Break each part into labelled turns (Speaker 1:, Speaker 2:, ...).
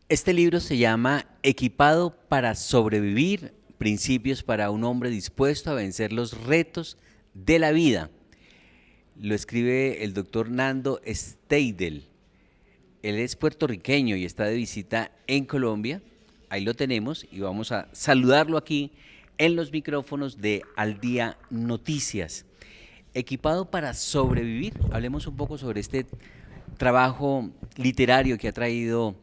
Speaker 1: Este libro se llama Equipado para sobrevivir, principios para un hombre dispuesto a vencer los retos de la vida. Lo escribe el doctor Nando Steidel. Él es puertorriqueño y está de visita en Colombia. Ahí lo tenemos y vamos a saludarlo aquí en los micrófonos de Al Día Noticias. Equipado para sobrevivir. Hablemos un poco sobre este trabajo literario que ha traído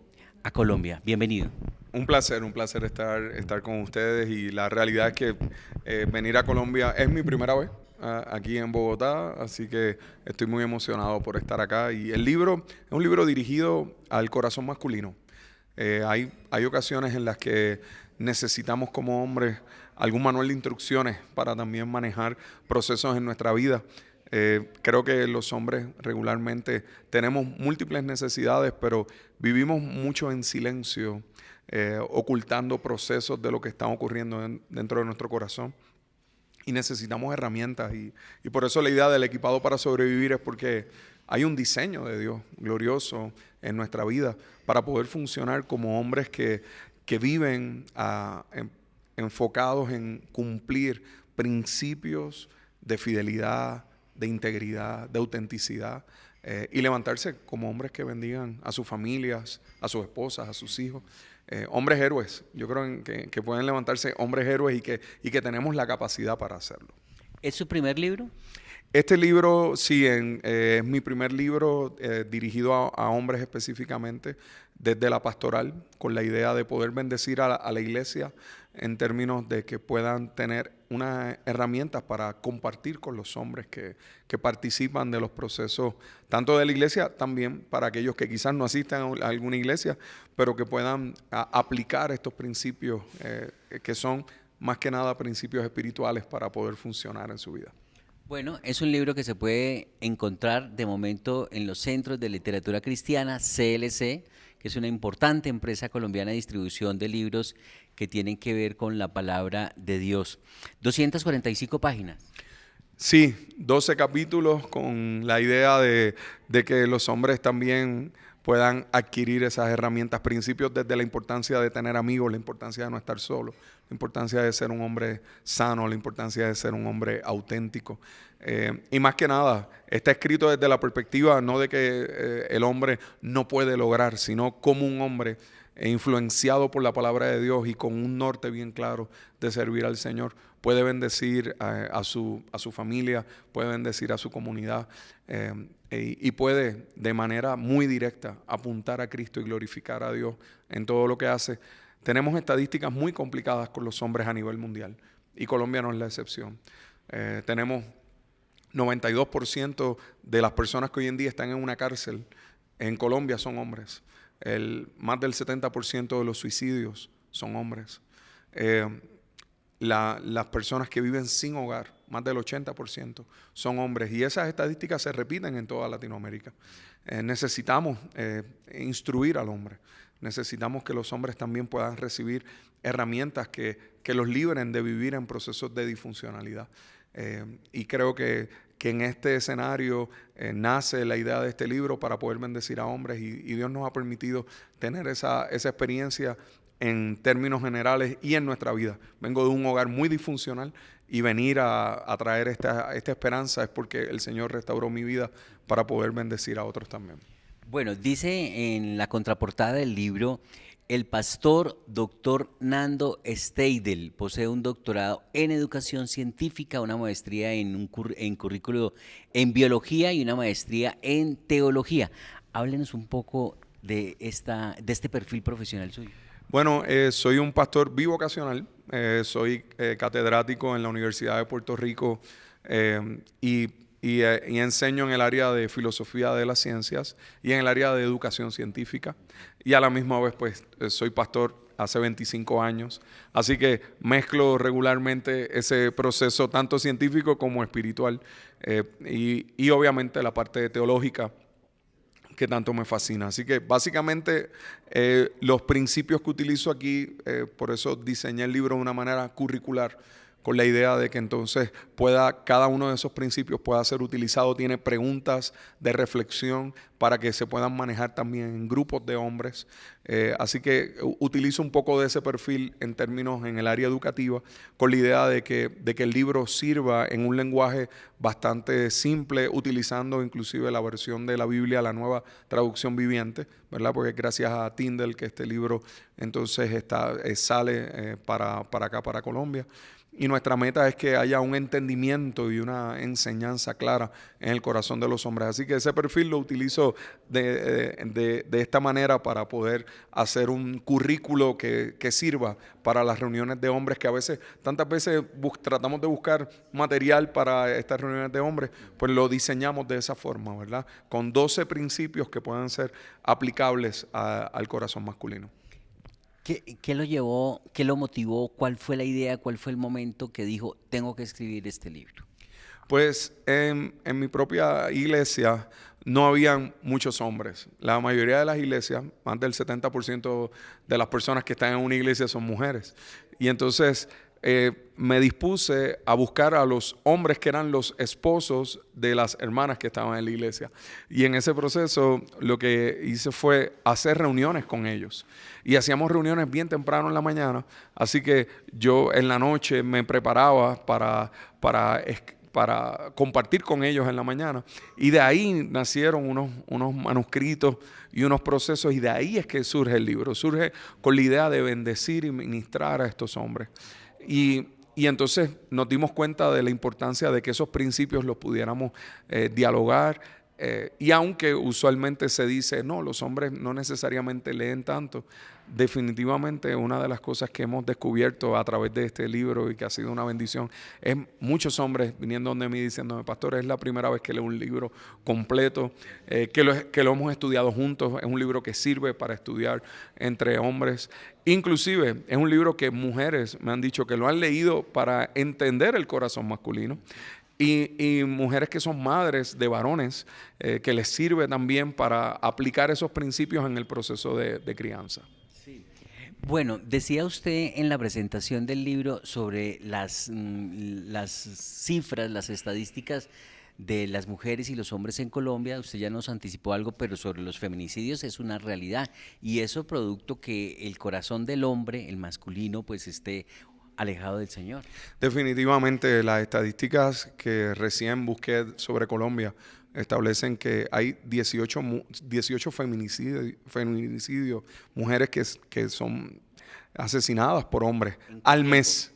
Speaker 1: a Colombia. Bienvenido.
Speaker 2: Un placer estar con ustedes y la realidad es que venir a Colombia es mi primera vez aquí en Bogotá, así que estoy muy emocionado por estar acá. Y el libro es un libro dirigido al corazón masculino. Hay ocasiones en las que necesitamos como hombres algún manual de instrucciones para también manejar procesos en nuestra vida. Creo que los hombres regularmente tenemos múltiples necesidades, pero vivimos mucho en silencio, ocultando procesos de lo que está ocurriendo dentro de nuestro corazón. Y necesitamos herramientas y por eso la idea del equipado para sobrevivir es porque hay un diseño de Dios glorioso en nuestra vida para poder funcionar como hombres que viven enfocados en cumplir principios de fidelidad, de integridad, de autenticidad, y levantarse como hombres que bendigan a sus familias, a sus esposas, a sus hijos. Hombres héroes, yo creo que pueden levantarse hombres héroes y que tenemos la capacidad para hacerlo.
Speaker 1: ¿Es su primer libro?
Speaker 2: Este libro, sí, es mi primer libro dirigido a hombres específicamente, desde la pastoral, con la idea de poder bendecir a la iglesia en términos de que puedan tener unas herramientas para compartir con los hombres que participan de los procesos, tanto de la iglesia, también para aquellos que quizás no asistan a alguna iglesia, pero que puedan aplicar estos principios que son más que nada principios espirituales para poder funcionar en su vida.
Speaker 1: Bueno, es un libro que se puede encontrar de momento en los centros de literatura cristiana, CLC, que es una importante empresa colombiana de distribución de libros que tienen que ver con la palabra de Dios. 245 páginas.
Speaker 2: Sí, 12 capítulos con la idea de que los hombres también puedan adquirir esas herramientas, principios desde la importancia de tener amigos, la importancia de no estar solo, la importancia de ser un hombre sano, la importancia de ser un hombre auténtico. Y más que nada, está escrito desde la perspectiva no de que el hombre no puede lograr, sino como un hombre influenciado por la palabra de Dios y con un norte bien claro de servir al Señor, puede bendecir a su familia, puede bendecir a su comunidad y puede de manera muy directa apuntar a Cristo y glorificar a Dios en todo lo que hace. Tenemos estadísticas muy complicadas con los hombres a nivel mundial y Colombia no es la excepción. Tenemos 92% de las personas que hoy en día están en una cárcel en Colombia son hombres. Más del 70% de los suicidios son hombres. Las personas que viven sin hogar, más del 80% son hombres. Y esas estadísticas se repiten en toda Latinoamérica. Necesitamos instruir al hombre. Necesitamos que los hombres también puedan recibir herramientas que los libren de vivir en procesos de disfuncionalidad. Y creo que en este escenario nace la idea de este libro para poder bendecir a hombres y Dios nos ha permitido tener esa experiencia en términos generales y en nuestra vida. Vengo de un hogar muy disfuncional y venir a traer esta esperanza es porque el Señor restauró mi vida para poder bendecir a otros también.
Speaker 1: Bueno, dice en la contraportada del libro, el pastor doctor Nando Steidel posee un doctorado en educación científica, una maestría en currículo en biología y una maestría en teología. Háblenos un poco de este perfil profesional suyo.
Speaker 2: Bueno, soy un pastor bivocacional, soy catedrático en la Universidad de Puerto Rico y enseño en el área de filosofía de las ciencias y en el área de educación científica. Y a la misma vez, pues, soy pastor hace 25 años. Así que mezclo regularmente ese proceso tanto científico como espiritual y obviamente la parte teológica que tanto me fascina. Así que básicamente los principios que utilizo aquí, por eso diseñé el libro de una manera curricular, con la idea de que entonces cada uno de esos principios pueda ser utilizado. Tiene preguntas de reflexión para que se puedan manejar también en grupos de hombres. Así que utilizo un poco de ese perfil en términos en el área educativa, con la idea de que el libro sirva en un lenguaje bastante simple, utilizando inclusive la versión de la Biblia, la Nueva Traducción Viviente, ¿verdad? Porque gracias a Tyndale que este libro entonces sale para acá, para Colombia. Y nuestra meta es que haya un entendimiento y una enseñanza clara en el corazón de los hombres. Así que ese perfil lo utilizo de esta manera para poder hacer un currículo que sirva para las reuniones de hombres, que tantas veces tratamos de buscar material para estas reuniones de hombres, pues lo diseñamos de esa forma, ¿verdad? Con 12 principios que puedan ser aplicables al corazón masculino.
Speaker 1: ¿Qué lo llevó, qué lo motivó? ¿Cuál fue la idea? ¿Cuál fue el momento que dijo, tengo que escribir este libro?
Speaker 2: Pues en mi propia iglesia no habían muchos hombres. La mayoría de las iglesias, más del 70% de las personas que están en una iglesia son mujeres. Y entonces me dispuse a buscar a los hombres que eran los esposos de las hermanas que estaban en la iglesia. Y en ese proceso lo que hice fue hacer reuniones con ellos. Y hacíamos reuniones bien temprano en la mañana. Así que yo en la noche me preparaba para compartir con ellos en la mañana. Y de ahí nacieron unos manuscritos y unos procesos. Y de ahí es que surge el libro. Surge con la idea de bendecir y ministrar a estos hombres. Y entonces nos dimos cuenta de la importancia de que esos principios los pudiéramos dialogar. Y aunque usualmente se dice, no, los hombres no necesariamente leen tanto, definitivamente una de las cosas que hemos descubierto a través de este libro y que ha sido una bendición es muchos hombres viniendo donde mí diciéndome, pastor, es la primera vez que leo un libro completo, que lo hemos estudiado juntos, es un libro que sirve para estudiar entre hombres. Inclusive es un libro que mujeres me han dicho que lo han leído para entender el corazón masculino. Y mujeres que son madres de varones, que les sirve también para aplicar esos principios en el proceso de crianza.
Speaker 1: Sí. Bueno, decía usted en la presentación del libro sobre las cifras, las estadísticas de las mujeres y los hombres en Colombia. Usted ya nos anticipó algo, pero sobre los feminicidios es una realidad. Y eso producto que el corazón del hombre, el masculino, pues esté alejado del Señor.
Speaker 2: Definitivamente las estadísticas que recién busqué sobre Colombia establecen que hay 18 feminicidios, mujeres que son asesinadas por hombres al mes.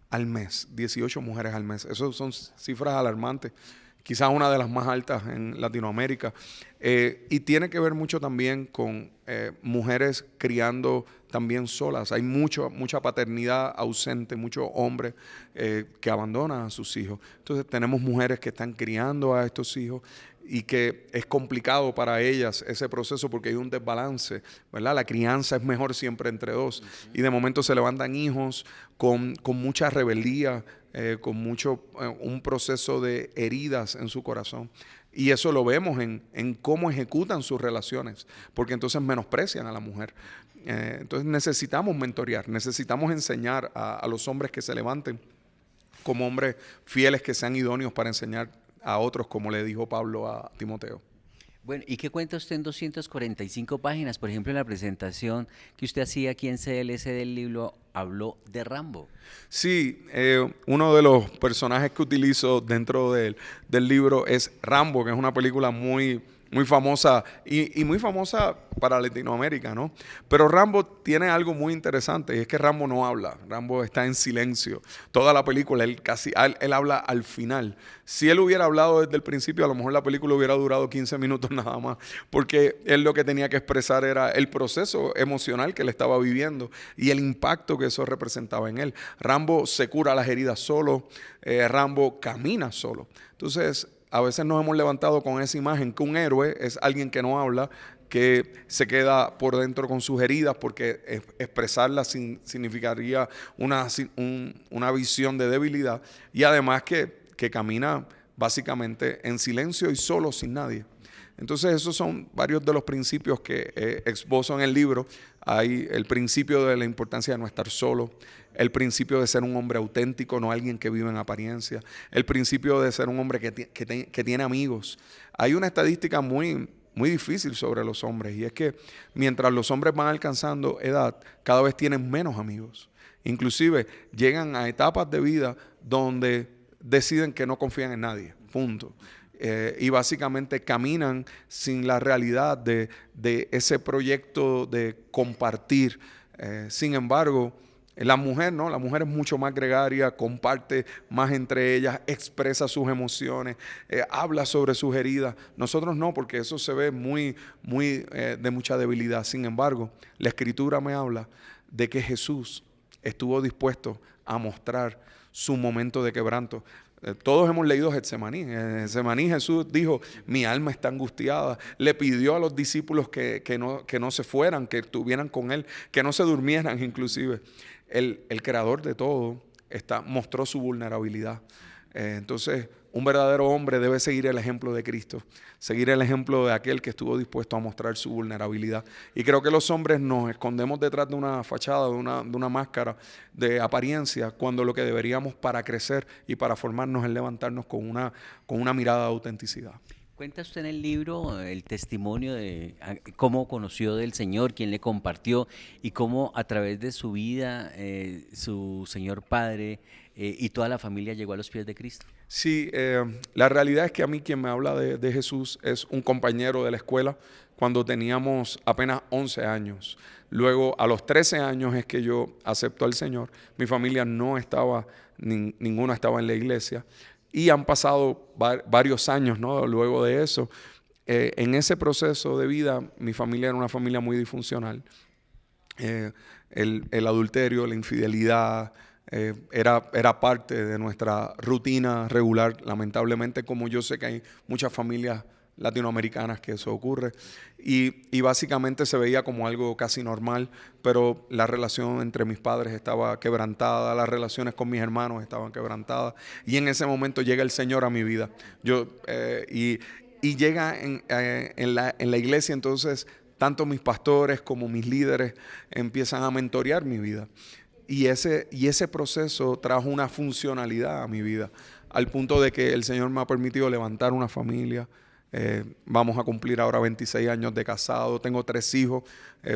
Speaker 2: Al mes, 18 mujeres al mes. Esas son cifras alarmantes, quizás una de las más altas en Latinoamérica. Y tiene que ver mucho también con mujeres criando también solas. Hay mucha paternidad ausente, muchos hombres que abandonan a sus hijos. Entonces tenemos mujeres que están criando a estos hijos y que es complicado para ellas ese proceso porque hay un desbalance, ¿verdad? La crianza es mejor siempre entre dos. Y de momento se levantan hijos con mucha rebeldía, con un proceso de heridas en su corazón. Y eso lo vemos en cómo ejecutan sus relaciones, porque entonces menosprecian a la mujer. Entonces necesitamos mentorear, necesitamos enseñar a los hombres que se levanten como hombres fieles que sean idóneos para enseñar a otros, como le dijo Pablo a Timoteo.
Speaker 1: Bueno, ¿y qué cuenta usted en 245 páginas? Por ejemplo, en la presentación que usted hacía aquí en CLC del libro, habló de Rambo.
Speaker 2: Sí, uno de los personajes que utilizo dentro del libro es Rambo, que es una película muy famosa y muy famosa para Latinoamérica, ¿no? Pero Rambo tiene algo muy interesante y es que Rambo no habla, Rambo está en silencio. Toda la película, él habla al final. Si él hubiera hablado desde el principio, a lo mejor la película hubiera durado 15 minutos nada más, porque él lo que tenía que expresar era el proceso emocional que él estaba viviendo y el impacto que eso representaba en él. Rambo se cura las heridas solo, Rambo camina solo. Entonces, a veces nos hemos levantado con esa imagen que un héroe es alguien que no habla, que se queda por dentro con sus heridas, porque expresarlas significaría una visión de debilidad, y además que camina básicamente en silencio y solo, sin nadie. Entonces esos son varios de los principios que esbozo en el libro. Hay el principio de la importancia de no estar solo, el principio de ser un hombre auténtico, no alguien que vive en apariencia, el principio de ser un hombre que tiene amigos. Hay una estadística muy difícil sobre los hombres, y es que mientras los hombres van alcanzando edad, cada vez tienen menos amigos. Inclusive llegan a etapas de vida donde deciden que no confían en nadie, punto. Y básicamente caminan sin la realidad de ese proyecto de compartir. Sin embargo, la mujer, ¿no? La mujer es mucho más gregaria, comparte más entre ellas, expresa sus emociones, habla sobre sus heridas. Nosotros no, porque eso se ve muy de mucha debilidad. Sin embargo, la Escritura me habla de que Jesús estuvo dispuesto a mostrar su momento de quebranto. Todos hemos leído Getsemaní. En Getsemaní Jesús dijo: mi alma está angustiada. Le pidió a los discípulos que no se fueran, que estuvieran con él, que no se durmieran inclusive. El creador de todo mostró su vulnerabilidad. Entonces, un verdadero hombre debe seguir el ejemplo de Cristo, seguir el ejemplo de aquel que estuvo dispuesto a mostrar su vulnerabilidad. Y creo que los hombres nos escondemos detrás de una fachada, de una máscara de apariencia, cuando lo que deberíamos para crecer y para formarnos es levantarnos con una mirada de autenticidad.
Speaker 1: Cuenta usted en el libro el testimonio de cómo conoció del Señor, quién le compartió y cómo a través de su vida su Señor Padre y toda la familia llegó a los pies de Cristo.
Speaker 2: Sí, la realidad es que a mí quien me habla de Jesús es un compañero de la escuela cuando teníamos apenas 11 años. Luego, a los 13 años es que yo acepto al Señor. Mi familia no estaba, ninguno estaba en la iglesia. Y han pasado varios años, ¿no? Luego de eso. En ese proceso de vida, mi familia era una familia muy disfuncional. El adulterio, la infidelidad, era parte de nuestra rutina regular. Lamentablemente, como yo sé que hay muchas familias latinoamericanas que eso ocurre, y básicamente se veía como algo casi normal, pero la relación entre mis padres estaba quebrantada, las relaciones con mis hermanos estaban quebrantadas, y en ese momento llega el Señor a mi vida. Y llega en la iglesia. Entonces tanto mis pastores como mis líderes empiezan a mentorear mi vida. Y ese proceso trajo una funcionalidad a mi vida, al punto de que el Señor me ha permitido levantar una familia. Vamos a cumplir ahora 26 años de casado. Tengo 3 hijos,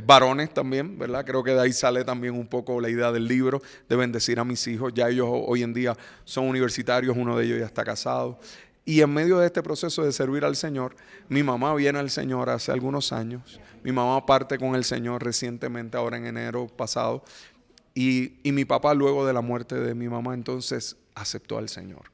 Speaker 2: varones también, ¿verdad? Creo que de ahí sale también un poco la idea del libro, de bendecir a mis hijos. Ya ellos hoy en día son universitarios, uno de ellos ya está casado. Y en medio de este proceso de servir al Señor, mi mamá viene al Señor hace algunos años. Mi mamá parte con el Señor recientemente, ahora en enero pasado. Y mi papá, luego de la muerte de mi mamá, entonces aceptó al Señor.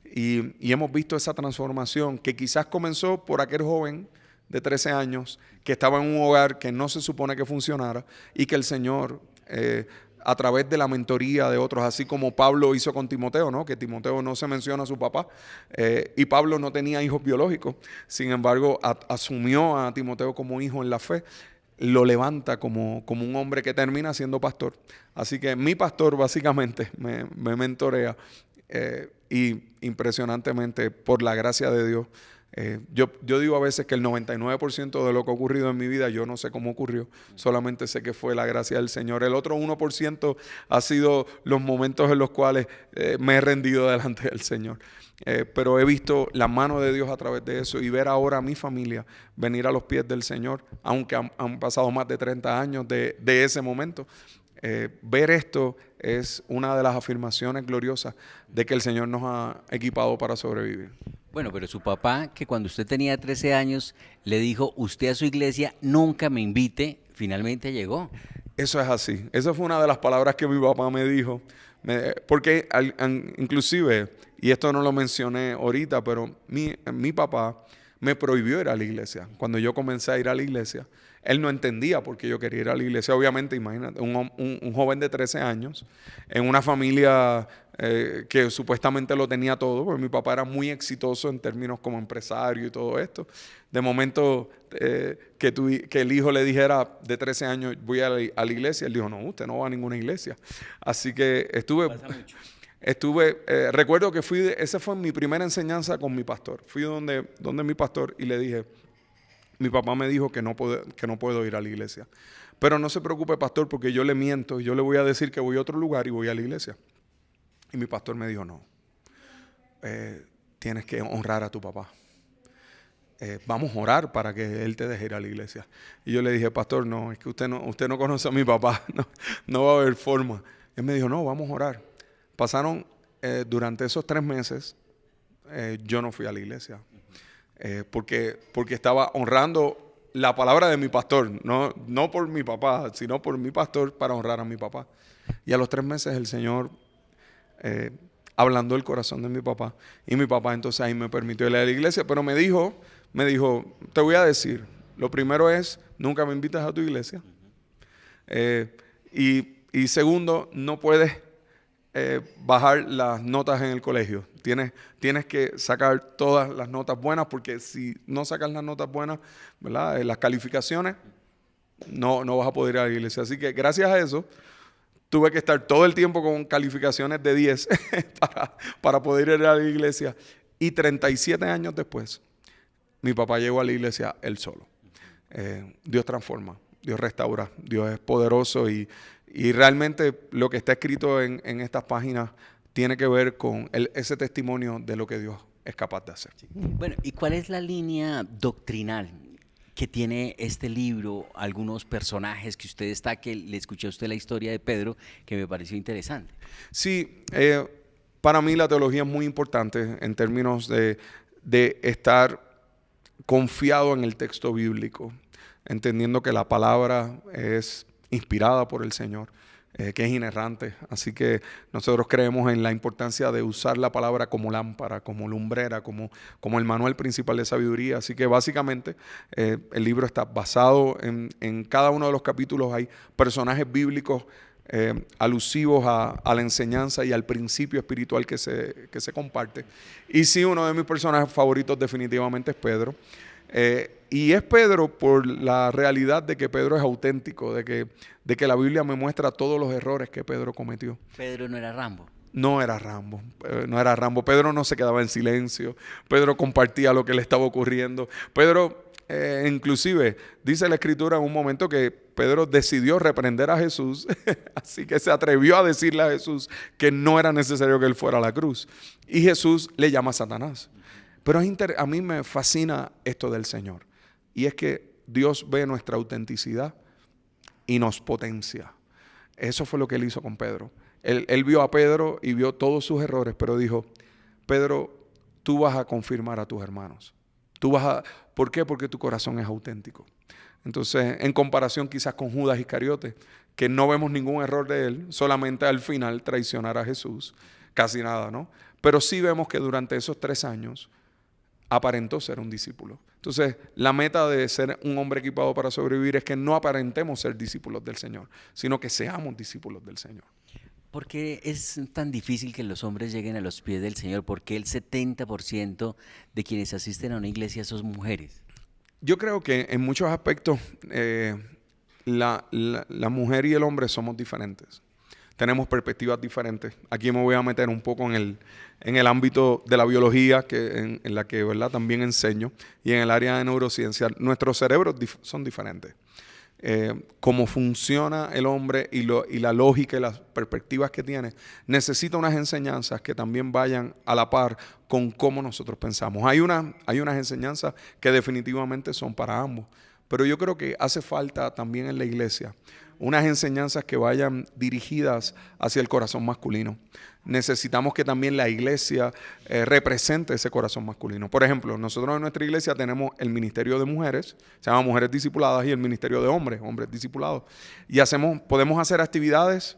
Speaker 2: Y hemos visto esa transformación que quizás comenzó por aquel joven de 13 años que estaba en un hogar que no se supone que funcionara, y que el Señor, a través de la mentoría de otros, así como Pablo hizo con Timoteo, ¿no? Que Timoteo no se menciona a su papá, y Pablo no tenía hijos biológicos. Sin embargo, asumió a Timoteo como hijo en la fe. Lo levanta como un hombre que termina siendo pastor. Así que mi pastor básicamente me mentorea, y impresionantemente, por la gracia de Dios, yo digo a veces que el 99% de lo que ha ocurrido en mi vida yo no sé cómo ocurrió, solamente sé que fue la gracia del Señor. El otro 1% ha sido los momentos en los cuales me he rendido delante del Señor. Pero he visto la mano de Dios a través de eso, y ver ahora a mi familia venir a los pies del Señor, aunque han pasado más de 30 años de ese momento. Ver esto es una de las afirmaciones gloriosas de que el Señor nos ha equipado para sobrevivir.
Speaker 1: Bueno, pero su papá, que cuando usted tenía 13 años, le dijo: usted a su iglesia nunca me invite, finalmente llegó.
Speaker 2: Eso es así. Esa fue una de las palabras que mi papá me dijo. Porque inclusive, y esto no lo mencioné ahorita, pero mi papá me prohibió ir a la iglesia. Cuando yo comencé a ir a la iglesia, él no entendía por qué yo quería ir a la iglesia. Obviamente, imagínate, un joven de 13 años, en una familia que supuestamente lo tenía todo, porque mi papá era muy exitoso en términos como empresario y todo esto. De momento, que el hijo le dijera de 13 años: voy a la iglesia, él dijo: no, usted no va a ninguna iglesia. Así que recuerdo que esa fue mi primera enseñanza con mi pastor. Fui donde mi pastor y le dije: mi papá me dijo que no puedo ir a la iglesia. Pero no se preocupe, pastor, porque yo le miento, yo le voy a decir que voy a otro lugar y voy a la iglesia. Y mi pastor me dijo, no, tienes que honrar a tu papá. Vamos a orar para que él te deje ir a la iglesia. Y yo le dije, pastor, no, es que usted no conoce a mi papá, no va a haber forma. Él me dijo, no, vamos a orar. Pasaron, durante esos 3 meses, yo no fui a la iglesia. Porque estaba honrando la palabra de mi pastor, no por mi papá, sino por mi pastor, para honrar a mi papá. Y a los 3 meses el Señor ablandó el corazón de mi papá, y mi papá entonces ahí me permitió ir a la iglesia, pero me dijo, te voy a decir, lo primero es, nunca me invitas a tu iglesia, y segundo, no puedes bajar las notas en el colegio. Tienes que sacar todas las notas buenas, porque si no sacas las notas buenas, ¿verdad? Las calificaciones, no vas a poder ir a la iglesia. Así que gracias a eso, tuve que estar todo el tiempo con calificaciones de 10 para poder ir a la iglesia. Y 37 años después, mi papá llegó a la iglesia él solo. Dios transforma, Dios restaura, Dios es poderoso, y realmente lo que está escrito en estas páginas tiene que ver con ese testimonio de lo que Dios es capaz de hacer.
Speaker 1: Bueno, ¿y cuál es la línea doctrinal que tiene este libro? Algunos personajes que usted destaque, le escuché a usted la historia de Pedro, que me pareció interesante.
Speaker 2: Sí, para mí la teología es muy importante en términos de estar confiado en el texto bíblico, entendiendo que la palabra es inspirada por el Señor, que es inerrante. Así que nosotros creemos en la importancia de usar la palabra como lámpara, como lumbrera, como el manual principal de sabiduría. Así que básicamente el libro está basado en cada uno de los capítulos. Hay personajes bíblicos alusivos a la enseñanza y al principio espiritual que se comparte. Y sí, uno de mis personajes favoritos definitivamente es Pedro. Y es Pedro por la realidad de que Pedro es auténtico, de que la Biblia me muestra todos los errores que Pedro cometió.
Speaker 1: Pedro no era Rambo.
Speaker 2: No era Rambo, no era Rambo. Pedro no se quedaba en silencio. Pedro compartía lo que le estaba ocurriendo. Pedro, inclusive, dice la Escritura en un momento que Pedro decidió reprender a Jesús, así que se atrevió a decirle a Jesús que no era necesario que él fuera a la cruz. Y Jesús le llama a Satanás. Pero a mí me fascina esto del Señor, y es que Dios ve nuestra autenticidad y nos potencia. Eso fue lo que él hizo con Pedro. Él vio a Pedro y vio todos sus errores, pero dijo, Pedro, tú vas a confirmar a tus hermanos. ¿Por qué? Porque tu corazón es auténtico. Entonces, en comparación quizás con Judas Iscariote, que no vemos ningún error de él, solamente al final traicionar a Jesús, casi nada, ¿no? Pero sí vemos que durante esos 3 años aparentó ser un discípulo. Entonces, la meta de ser un hombre equipado para sobrevivir es que no aparentemos ser discípulos del Señor, sino que seamos discípulos del Señor.
Speaker 1: ¿Por qué es tan difícil que los hombres lleguen a los pies del Señor? ¿Por qué el 70% de quienes asisten a una iglesia son mujeres?
Speaker 2: Yo creo que en muchos aspectos la mujer y el hombre somos diferentes. Tenemos perspectivas diferentes. Aquí me voy a meter un poco en el ámbito de la biología, en la que, ¿verdad?, también enseño, y en el área de neurociencia. Nuestros cerebros son diferentes. Cómo funciona el hombre y la lógica y las perspectivas que tiene, necesita unas enseñanzas que también vayan a la par con cómo nosotros pensamos. Hay unas enseñanzas que definitivamente son para ambos, pero yo creo que hace falta también en la iglesia unas enseñanzas que vayan dirigidas hacia el corazón masculino. Necesitamos que también la iglesia represente ese corazón masculino. Por ejemplo, nosotros en nuestra iglesia tenemos el ministerio de mujeres, se llama Mujeres Discipuladas, y el ministerio de hombres discipulados. Y podemos hacer actividades,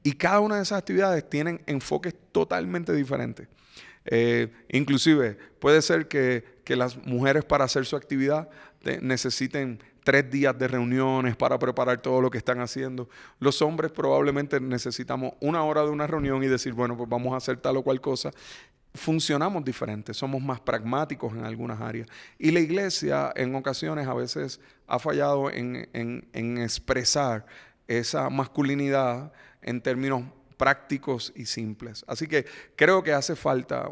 Speaker 2: y cada una de esas actividades tienen enfoques totalmente diferentes. Inclusive puede ser que las mujeres, para hacer su actividad, necesiten 3 días de reuniones para preparar todo lo que están haciendo. Los hombres probablemente necesitamos 1 hora de una reunión y decir, bueno, pues vamos a hacer tal o cual cosa. Funcionamos diferentes, somos más pragmáticos en algunas áreas. Y la iglesia en ocasiones a veces ha fallado en expresar esa masculinidad en términos prácticos y simples. Así que creo que hace falta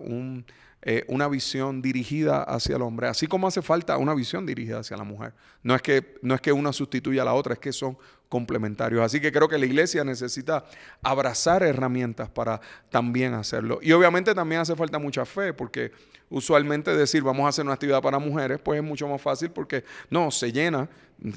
Speaker 2: una visión dirigida hacia el hombre, así como hace falta una visión dirigida hacia la mujer. No es que una sustituya a la otra, es que son complementarios. Así que creo que la iglesia necesita abrazar herramientas para también hacerlo. Y obviamente también hace falta mucha fe, porque usualmente decir vamos a hacer una actividad para mujeres, pues es mucho más fácil porque no, se llena,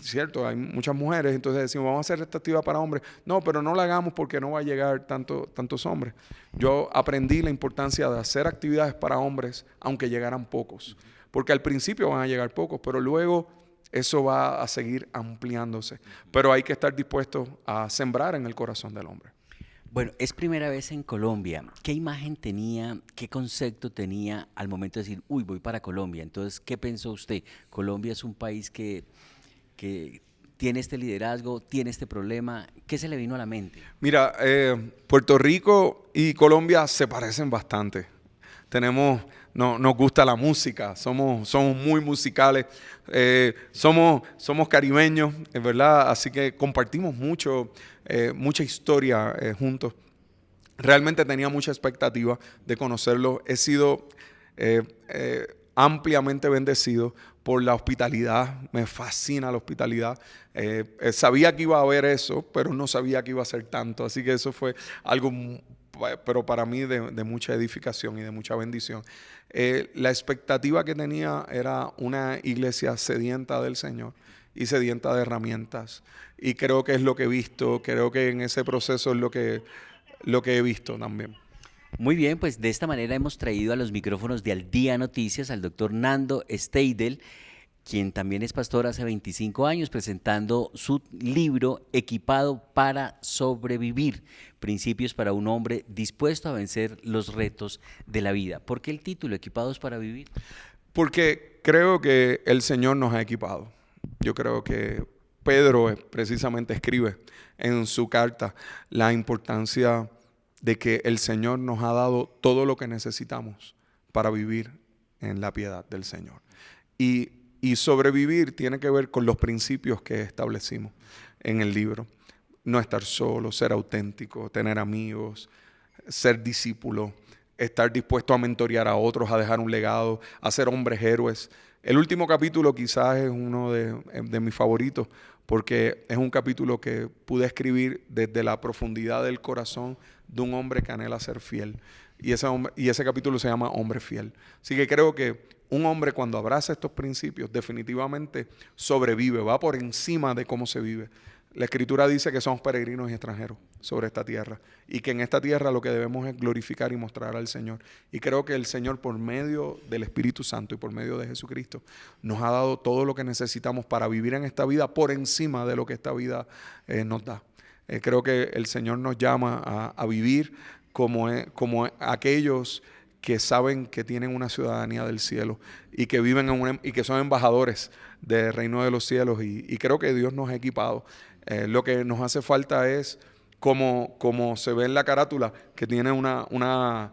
Speaker 2: ¿cierto? Hay muchas mujeres, entonces decimos vamos a hacer esta actividad para hombres. No, pero no la hagamos porque no va a llegar tantos hombres. Yo aprendí la importancia de hacer actividades para hombres, aunque llegaran pocos. Porque al principio van a llegar pocos, pero luego eso va a seguir ampliándose. Pero hay que estar dispuestos a sembrar en el corazón del hombre.
Speaker 1: Bueno, es primera vez en Colombia. ¿Qué imagen tenía, qué concepto tenía al momento de decir, uy, voy para Colombia? Entonces, ¿qué pensó usted? Colombia es un país que tiene este liderazgo, tiene este problema. ¿Qué se le vino a la mente?
Speaker 2: Mira, Puerto Rico y Colombia se parecen bastante. Nos gusta la música, somos muy musicales, somos caribeños, es verdad, así que compartimos mucha historia juntos. Realmente tenía mucha expectativa de conocerlo. He sido ampliamente bendecido por la hospitalidad, me fascina la hospitalidad. Sabía que iba a haber eso, pero no sabía que iba a ser tanto, así que eso fue algo, pero para mí de mucha edificación y de mucha bendición. La expectativa que tenía era una iglesia sedienta del Señor y sedienta de herramientas, y creo que es lo que he visto, creo que en ese proceso es lo que he visto también.
Speaker 1: Muy bien, pues de esta manera hemos traído a los micrófonos de Al Día Noticias al doctor Nando Steidel, quien también es pastor hace 25 años, presentando su libro Equipado para sobrevivir, principios para un hombre dispuesto a vencer los retos de la vida. ¿Por qué el título, Equipados para vivir?
Speaker 2: Porque creo que el Señor nos ha equipado. Yo creo que Pedro precisamente escribe en su carta la importancia de que el Señor nos ha dado todo lo que necesitamos para vivir en la piedad del Señor. Y sobrevivir tiene que ver con los principios que establecimos en el libro. No estar solo, ser auténtico, tener amigos, ser discípulo, estar dispuesto a mentorear a otros, a dejar un legado, a ser hombres héroes. El último capítulo quizás es uno de mis favoritos, porque es un capítulo que pude escribir desde la profundidad del corazón de un hombre que anhela ser fiel. Y ese capítulo se llama Hombre Fiel. Así que creo que un hombre cuando abraza estos principios definitivamente sobrevive, va por encima de cómo se vive. La Escritura dice que somos peregrinos y extranjeros sobre esta tierra, y que en esta tierra lo que debemos es glorificar y mostrar al Señor. Y creo que el Señor, por medio del Espíritu Santo y por medio de Jesucristo, nos ha dado todo lo que necesitamos para vivir en esta vida por encima de lo que esta vida nos da. Creo que el Señor nos llama a vivir como aquellos que saben que tienen una ciudadanía del cielo y que viven y que son embajadores del reino de los cielos, y creo que Dios nos ha equipado. Lo que nos hace falta es, como se ve en la carátula, que tiene una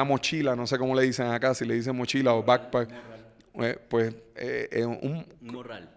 Speaker 2: mochila, no sé cómo le dicen acá, si le dicen mochila o backpack,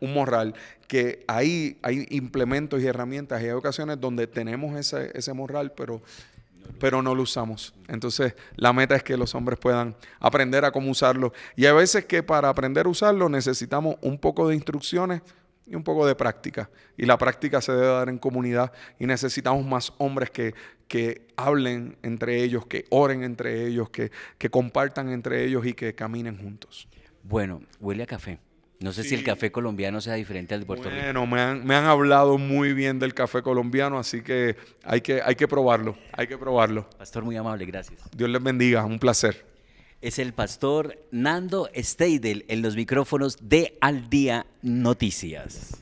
Speaker 2: un morral, que ahí hay implementos y herramientas, y hay ocasiones donde tenemos ese morral, pero no lo usamos. Entonces la meta es que los hombres puedan aprender a cómo usarlo, y hay veces que para aprender a usarlo necesitamos un poco de instrucciones y un poco de práctica, y la práctica se debe dar en comunidad, y necesitamos más hombres que hablen entre ellos, que oren entre ellos, que compartan entre ellos y que caminen juntos.
Speaker 1: Bueno, huele a café. No sé si el café colombiano sea diferente al de Puerto Rico.
Speaker 2: Bueno, me han hablado muy bien del café colombiano, así que hay que probarlo,
Speaker 1: Pastor, muy amable, gracias.
Speaker 2: Dios les bendiga, un placer.
Speaker 1: Es el pastor Nando Steidel en los micrófonos de Al Día Noticias.